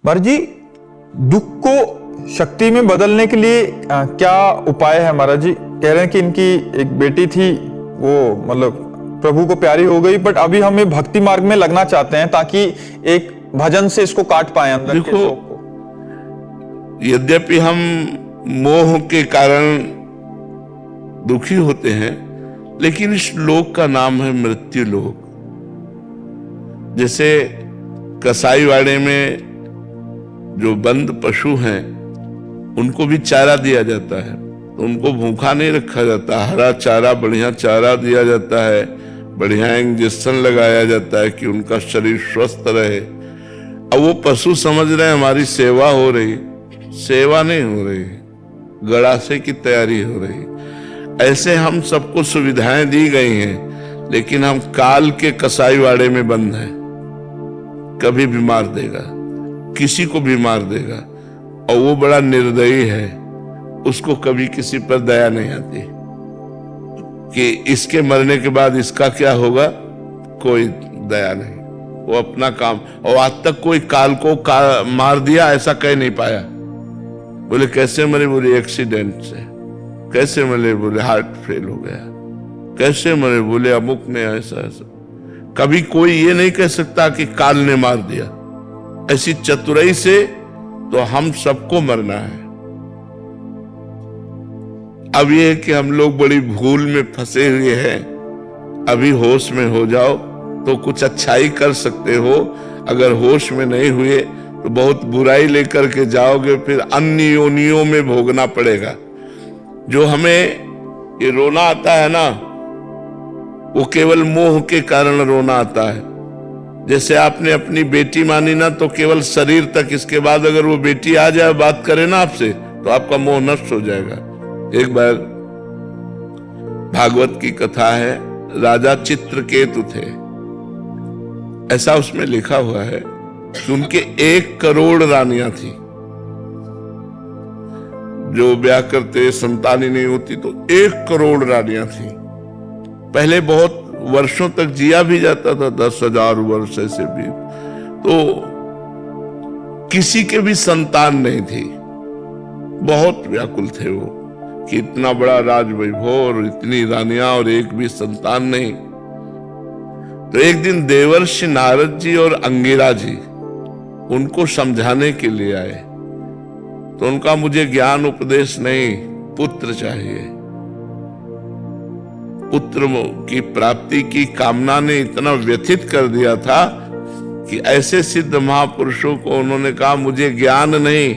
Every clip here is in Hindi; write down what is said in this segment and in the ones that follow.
महाराज जी, दुख को शक्ति में बदलने के लिए क्या उपाय है? महाराज जी कह रहे हैं कि इनकी एक बेटी थी, वो मतलब प्रभु को प्यारी हो गई, बट अभी हम ये भक्ति मार्ग में लगना चाहते हैं ताकि एक भजन से इसको काट पाए अंदर के शोक को। यद्यपि हम मोह के कारण दुखी होते हैं, लेकिन इस लोक का नाम है मृत्यु लोक। जैसे कसाईवाड़े में जो बंद पशु हैं उनको भी चारा दिया जाता है, तो उनको भूखा नहीं रखा जाता। हरा चारा, बढ़िया चारा दिया जाता है, बढ़िया इंजेक्शन लगाया जाता है कि उनका शरीर स्वस्थ रहे। अब वो पशु समझ रहे हैं हमारी सेवा हो रही, सेवा नहीं हो रही, गड़ासे की तैयारी हो रही। ऐसे हम सबको सुविधाएं दी गई हैं, लेकिन हम काल के कसाईवाड़े में बंद हैं। कभी भी मार देगा, किसी को भी मार देगा, और वो बड़ा निर्दयी है, उसको कभी किसी पर दया नहीं आती कि इसके मरने के बाद इसका क्या होगा, कोई दया नहीं। वो अपना काम, और आज तक कोई काल को मार दिया ऐसा कह नहीं पाया। बोले कैसे मरे? बोले एक्सीडेंट से। कैसे मरे? बोले हार्ट फेल हो गया। कैसे मरे? बोले अमुक ने ऐसा ऐसा। कभी कोई ये नहीं कह सकता कि काल ने मार दिया। ऐसी चतुराई से तो हम सबको मरना है। अब ये है कि हम लोग बड़ी भूल में फंसे हुए हैं। अभी होश में हो जाओ तो कुछ अच्छाई कर सकते हो, अगर होश में नहीं हुए तो बहुत बुराई लेकर के जाओगे, फिर अन्य योनियों में भोगना पड़ेगा। जो हमें ये रोना आता है ना, वो केवल मोह के कारण रोना आता है। जैसे आपने अपनी बेटी मानी ना, तो केवल शरीर तक, इसके बाद अगर वो बेटी आ जाए बात करे ना आपसे, तो आपका मोह नष्ट हो जाएगा। एक बार भागवत की कथा है, राजा चित्रकेतु थे। ऐसा उसमें लिखा हुआ है कि उनके 1 करोड़ रानियां थी। जो ब्याह करते संतान ही नहीं होती तो 1 करोड़ रानियां थी। पहले बहुत वर्षों तक जिया भी जाता था, 10,000 वर्ष ऐसे भी, तो किसी के भी संतान नहीं थी। बहुत व्याकुल थे वो कि इतना बड़ा राज वैभव और इतनी रानियां और एक भी संतान नहीं। तो एक दिन देवर्षि नारद जी और अंगिरा जी उनको समझाने के लिए आए। तो उनका मुझे ज्ञान उपदेश नहीं, पुत्र चाहिए। पुत्र की प्राप्ति की कामना ने इतना व्यथित कर दिया था कि ऐसे सिद्ध महापुरुषों को उन्होंने कहा, मुझे ज्ञान नहीं,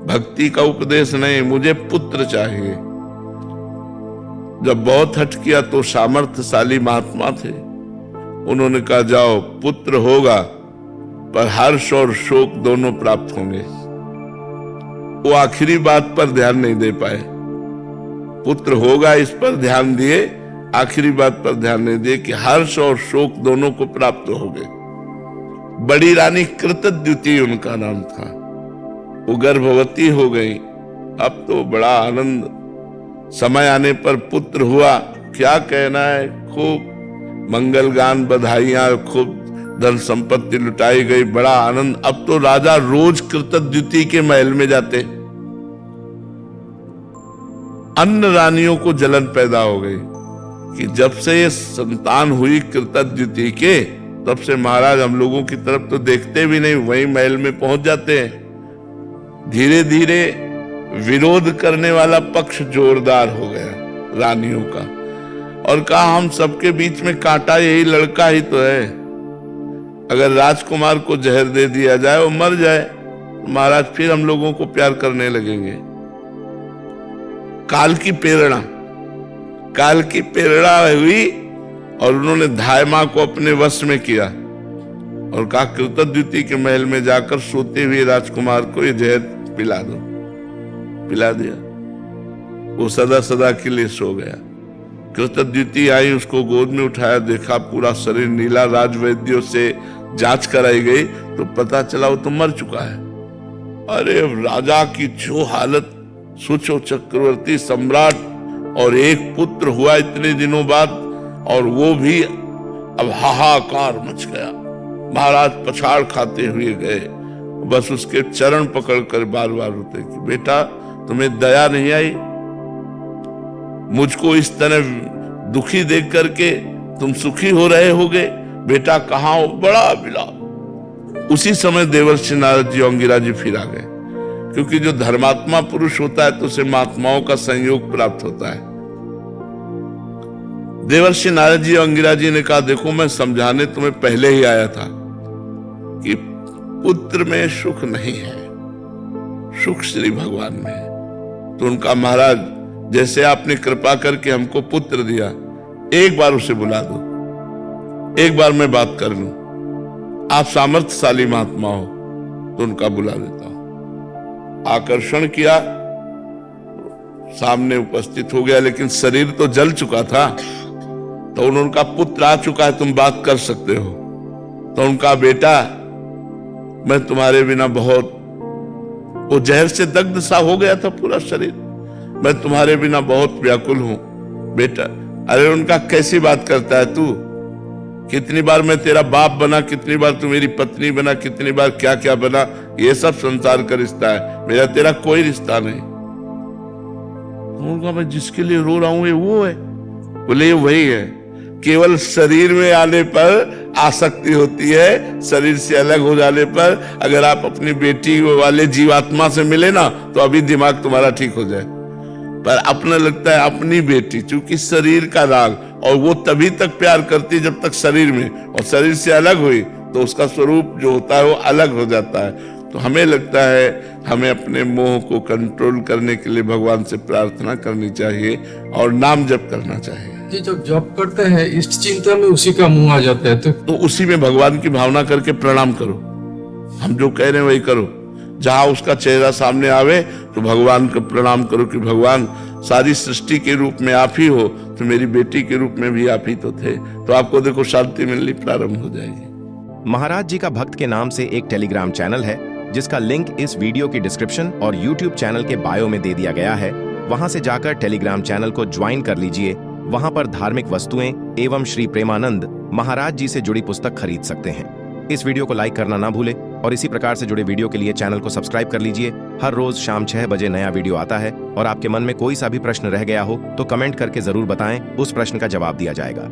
भक्ति का उपदेश नहीं, मुझे पुत्र चाहिए। जब बहुत हट किया तो सामर्थ्यशाली महात्मा थे, उन्होंने कहा जाओ पुत्र होगा, पर हर्ष और शोक दोनों प्राप्त होंगे। वो आखिरी बात पर ध्यान नहीं दे पाए। पुत्र होगा इस पर ध्यान दिए, आखिरी बात पर ध्यान नहीं दिए कि हर्ष और शोक दोनों को प्राप्त हो गए। बड़ी रानी कृतद्युति उनका नाम था। वो गर्भवती हो गई। अब तो बड़ा आनंद, समय आने पर पुत्र हुआ, क्या कहना है, खूब मंगल गान, बधाइयां, खूब धन संपत्ति लुटाई गई, बड़ा आनंद। अब तो राजा रोज कृतद्युति के महल में जाते। अन्य रानियों को जलन पैदा हो गई कि जब से ये संतान हुई कृतद्युति के, तब से महाराज हम लोगों की तरफ तो देखते भी नहीं, वहीं महल में पहुंच जाते हैं। धीरे धीरे विरोध करने वाला पक्ष जोरदार हो गया रानियों का, और कहा हम सबके बीच में कांटा यही लड़का ही तो है। अगर राजकुमार को जहर दे दिया जाए, वो मर जाए, महाराज फिर हम लोगों को प्यार करने लगेंगे। काल की प्रेरणा हुई और उन्होंने धायमा को अपने वश में किया और कहा कृतद्युति के महल में जाकर सोते हुए राजकुमार को ये जहर पिला दो। पिला दिया, वो सदा सदा के लिए सो गया। कृतद्युति आई, उसको गोद में उठाया, देखा पूरा शरीर नीला। राजवैद्यों से जांच कराई गई तो पता चला वो तो मर चुका है। अरे राजा की जो हालत, सोचो चक्रवर्ती सम्राट, और एक पुत्र हुआ इतने दिनों बाद, और वो भी अब हाहाकार मच गया। महाराज पछाड़ खाते हुए गए, बस उसके चरण पकड़कर बार बार रोते कि बेटा तुम्हें दया नहीं आई, मुझको इस तरह दुखी देख करके तुम सुखी हो रहे होगे, बेटा कहाँ हो, बड़ा विलाप। उसी समय देवर्षि नारद जी और अंगिरा जी फिर आ गए, क्योंकि जो धर्मात्मा पुरुष होता है तो उसे महात्माओं का संयोग प्राप्त होता है। देवर्षि नारद जी और अंगिरा जी ने कहा देखो मैं समझाने तुम्हें पहले ही आया था कि पुत्र में सुख नहीं है, सुख श्री भगवान में है। तो उनका महाराज जैसे आपने कृपा करके हमको पुत्र दिया, एक बार उसे बुला दो, एक बार मैं बात कर लूं, आप सामर्थ्यशाली महात्मा हो। तो उनका बुला देता हूं। आकर्षण किया, सामने उपस्थित हो गया, लेकिन शरीर तो जल चुका था। तो उनका पुत्र आ चुका है, तुम बात कर सकते हो। तो उनका बेटा मैं तुम्हारे बिना बहुत, वो जहर से दग्ध सा हो गया था पूरा शरीर, मैं तुम्हारे बिना बहुत व्याकुल हूं बेटा। अरे उनका कैसी बात करता है तू, कितनी बार मैं तेरा बाप बना, कितनी बार तू मेरी पत्नी बना, कितनी बार क्या क्या बना, ये सब संसार का रिश्ता है, मेरा तेरा कोई रिश्ता नहीं। तो उनका मैं जिसके लिए रो रहा हूं ये वो है। बोले ये वही है, केवल शरीर में आने पर आसक्ति होती है, शरीर से अलग हो जाने पर अगर आप अपनी बेटी वाले जीवात्मा से मिले ना तो अभी दिमाग तुम्हारा ठीक हो जाए। पर अपना लगता है अपनी बेटी, चूंकि शरीर का राग, और वो तभी तक प्यार करती जब तक शरीर में, और शरीर से अलग हुई तो उसका स्वरूप जो होता है वो अलग हो जाता है। तो हमें लगता है हमें अपने मोह को कंट्रोल करने के लिए भगवान से प्रार्थना करनी चाहिए और नाम जप करना चाहिए। जी जब जप करते हैं इष्ट चिंतन में उसी का मुंह आ जाता है, तो उसी में भगवान की भावना करके प्रणाम करो, हम जो कह रहे हैं वही करो। जहां उसका चेहरा सामने आवे तो भगवान को प्रणाम करो कि भगवान सारी सृष्टि के रूप में आप ही हो, तो मेरी बेटी के रूप में भी आप ही तो थे। तो आपको देखो शांति मिलनी प्रारंभ हो जाएगी। महाराज जी का भक्त के नाम से एक टेलीग्राम चैनल है जिसका लिंक इस वीडियो की डिस्क्रिप्शन और यूट्यूब चैनल के बायो में दे दिया गया है। वहां से जाकर टेलीग्राम चैनल को ज्वाइन कर लीजिए। वहां पर धार्मिक वस्तुएं एवं श्री प्रेमानंद महाराज जी से जुड़ी पुस्तक खरीद सकते हैं। इस वीडियो को लाइक करना ना भूलें और इसी प्रकार से जुड़े वीडियो के लिए चैनल को सब्सक्राइब कर लीजिए। हर रोज शाम 6 बजे नया वीडियो आता है और आपके मन में कोई सा भी प्रश्न रह गया हो तो कमेंट करके जरूर बताएं, उस प्रश्न का जवाब दिया जाएगा।